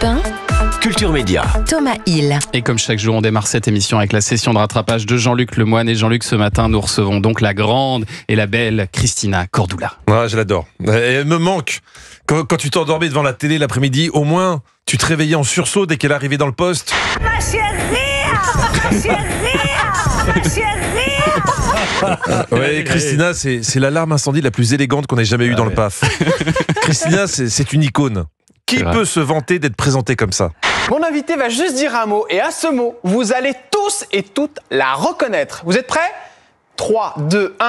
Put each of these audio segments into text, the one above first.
Europe 1, Culture Média. Thomas Hill. Et comme chaque jour, on démarre cette émission avec la session de rattrapage de Jean-Luc Lemoine. Et Jean-Luc, ce matin, nous recevons donc la grande et la belle Christina Cordula. Ah, je l'adore. Elle me manque. Quand tu t'endormais devant la télé l'après-midi, au moins, tu te réveillais en sursaut dès qu'elle arrivait dans le poste. Ma chérie, ma chérie, ma chérie. Ouais, Christina, c'est l'alarme incendie la plus élégante qu'on ait jamais eue dans le PAF. Christina, c'est une icône. Qui peut se vanter d'être présentée comme ça ? Mon invité va juste dire un mot, et à ce mot, vous allez tous et toutes la reconnaître. Vous êtes prêts ? 3, 2, 1...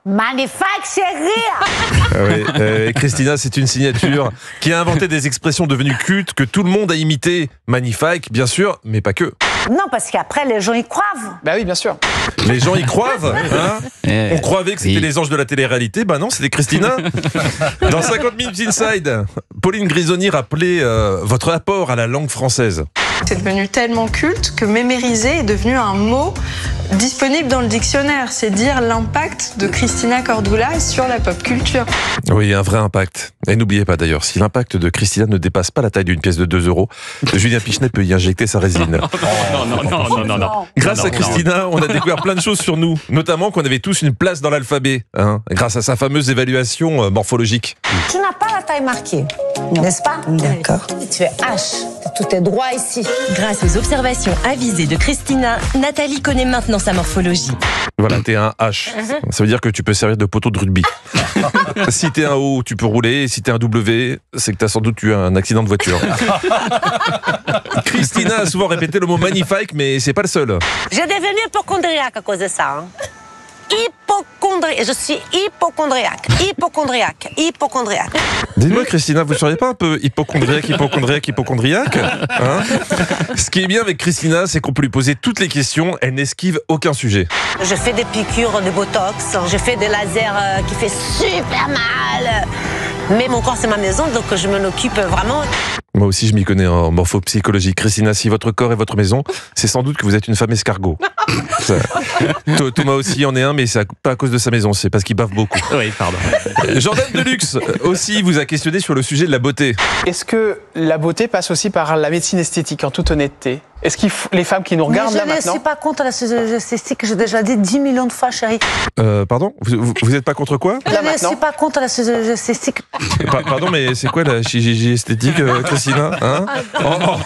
Magnifique chérie. Oui, Christina, c'est une signature qui a inventé des expressions devenues cultes que tout le monde a imitées. Magnifique, bien sûr, mais pas que. Non, parce qu'après, les gens y croient. Bah oui, bien sûr. Les gens y croient, hein ? On croyait que c'était les anges de la télé-réalité. Bah non, c'était Christina. Dans 50 minutes Inside, Pauline Grisoni rappelait votre apport à la langue française. C'est devenu tellement culte que mémériser est devenu un mot disponible dans le dictionnaire. C'est dire l'impact de Christina Cordula sur la pop culture. Oui, un vrai impact. Et n'oubliez pas d'ailleurs, si l'impact de Christina ne dépasse pas la taille d'une pièce de 2 €, Julien Pichenet peut y injecter sa résine. Non. Grâce à Christina, on a découvert plein de choses sur nous, notamment qu'on avait tous une place dans l'alphabet, grâce à sa fameuse évaluation morphologique. Tu n'as pas la taille marquée, n'est-ce pas ? D'accord. Tu es H, tout est droit ici. Grâce aux observations avisées de Christina, Nathalie connaît maintenant sa morphologie. Voilà, t'es un H. Ça veut dire que tu peux servir de poteau de rugby. Si t'es un O, tu peux rouler. Et si t'es un W, c'est que t'as sans doute eu un accident de voiture. Christina a souvent répété le mot magnifique, mais c'est pas le seul. J'ai devenu hypochondriaque à cause de ça. Je suis hypochondriaque. Dites-moi, Christina, vous ne seriez pas un peu hypochondriaque Ce qui est bien avec Christina, c'est qu'on peut lui poser toutes les questions, elle n'esquive aucun sujet. Je fais des piqûres de botox, je fais des lasers qui fait super mal. Mais mon corps, c'est ma maison, donc je m'en occupe vraiment. Moi aussi, je m'y connais en morphopsychologie. Christina, si votre corps est votre maison, c'est sans doute que vous êtes une femme escargot. Thomas aussi en est un, mais c'est pas à cause de sa maison, c'est parce qu'il bave beaucoup. Oui, pardon. Jordan Deluxe aussi vous a questionné sur le sujet de la beauté. Est-ce que la beauté passe aussi par la médecine esthétique, en toute honnêteté ? Est-ce que les femmes qui nous regardent là Mais je ne maintenant... suis pas contre la chirurgie esthétique, j'ai déjà dit 10 millions de fois, chérie. Pardon ? Vous n'êtes pas contre quoi ? Je ne suis pas contre la chirurgie esthétique. Pardon, mais c'est quoi la chirurgie esthétique, Christina,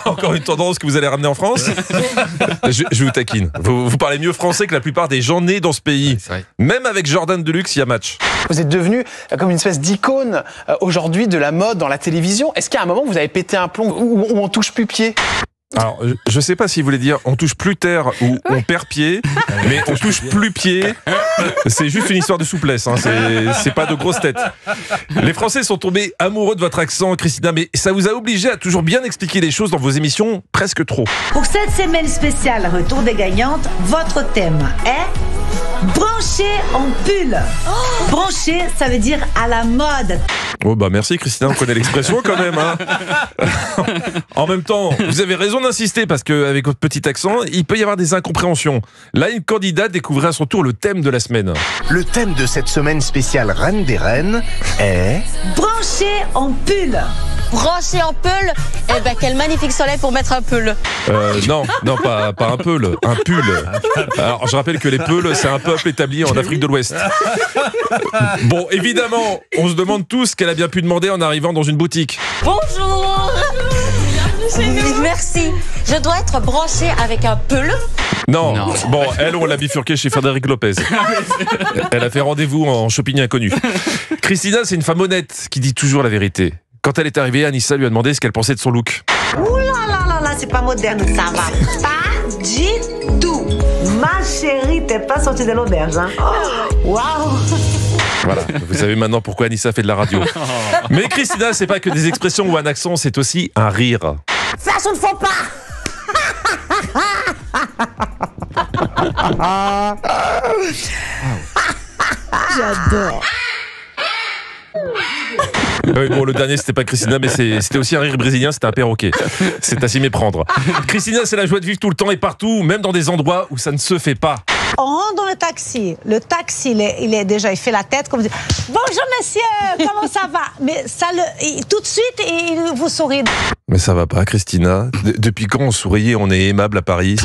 Encore une tendance que vous allez ramener en France ? je vous taquine. Vous parlez mieux français que la plupart des gens nés dans ce pays. Même avec Jordan Deluxe, il y a match. Vous êtes devenu comme une espèce d'icône aujourd'hui de la mode dans la télévision. Est-ce qu'à un moment, vous avez pété un plomb où on touche plus pied ? Alors, je sais pas s'il voulait dire on touche plus terre ou on perd pied, mais on touche plus pied. C'est juste une histoire de souplesse, c'est pas de grosses têtes. Les Français sont tombés amoureux de votre accent, Christina, mais ça vous a obligé à toujours bien expliquer les choses dans vos émissions, presque trop. Pour cette semaine spéciale Retour des gagnantes, votre thème est branché en pull. Branché, ça veut dire à la mode. Oh bah merci Christina, on connaît l'expression quand même. En même temps, vous avez raison d'insister parce qu'avec votre petit accent, il peut y avoir des incompréhensions. Là, une candidate découvrait à son tour le thème de la semaine. Le thème de cette semaine spéciale Reine des Reines est... Branché en pull. Branché en pull, eh ben quel magnifique soleil pour mettre un pull. Non, pas un pull, un pull. Alors je rappelle que les pulls, c'est un peuple établi en Afrique de l'Ouest. Bon, évidemment, on se demande tous ce qu'elle a bien pu demander en arrivant dans une boutique. Bonjour. Merci. Je dois être branchée avec un pull. Non. Bon, elle, on l'a bifurquée chez Frédéric Lopez. Elle a fait rendez-vous en shopping inconnu. Christina, c'est une femme honnête qui dit toujours la vérité. Quand elle est arrivée, Anissa lui a demandé ce qu'elle pensait de son look. Ouh là, c'est pas moderne, ça va pas du tout. Ma chérie, t'es pas sortie de l'auberge, hein. Waouh. Voilà, vous savez maintenant pourquoi Anissa fait de la radio. Mais Christina, c'est pas que des expressions ou un accent, c'est aussi un rire. Fashion ne faut pas. J'adore. Oui, bon, le dernier, c'était pas Christina, mais c'était aussi un rire brésilien, c'était un perroquet. C'est à s'y méprendre. Christina, c'est la joie de vivre tout le temps et partout, même dans des endroits où ça ne se fait pas. On rentre dans le taxi, il fait la tête comme dit bonjour monsieur, comment ça va? Mais ça tout de suite il vous sourit. Mais ça va pas, Christina. Depuis quand on souriait, on est aimable à Paris?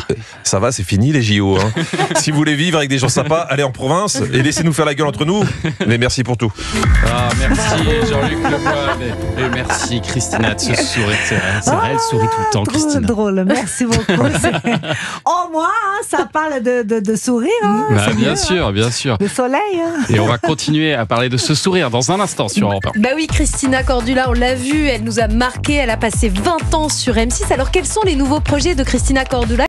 Ça va, c'est fini les JO. Hein. Si vous voulez vivre avec des gens sympas, allez en province et laissez-nous faire la gueule entre nous. Mais merci pour tout. Ah, merci Jean-Luc Lemoyne. Et merci Christina de ce sourire. C'est vrai, elle sourit tout le temps, Trop Christina. drôle, merci beaucoup. Oh, moi, hein, ça parle de sourire. Hein, Bah, c'est bien mieux, sûr, bien sûr. Le soleil. Hein. Et on va continuer à parler de ce sourire dans un instant sur Europe 1. Bah oui, Christina Cordula, on l'a vu, elle nous a marqué, elle a passé 20 ans sur M6. Alors quels sont les nouveaux projets de Christina Cordula ?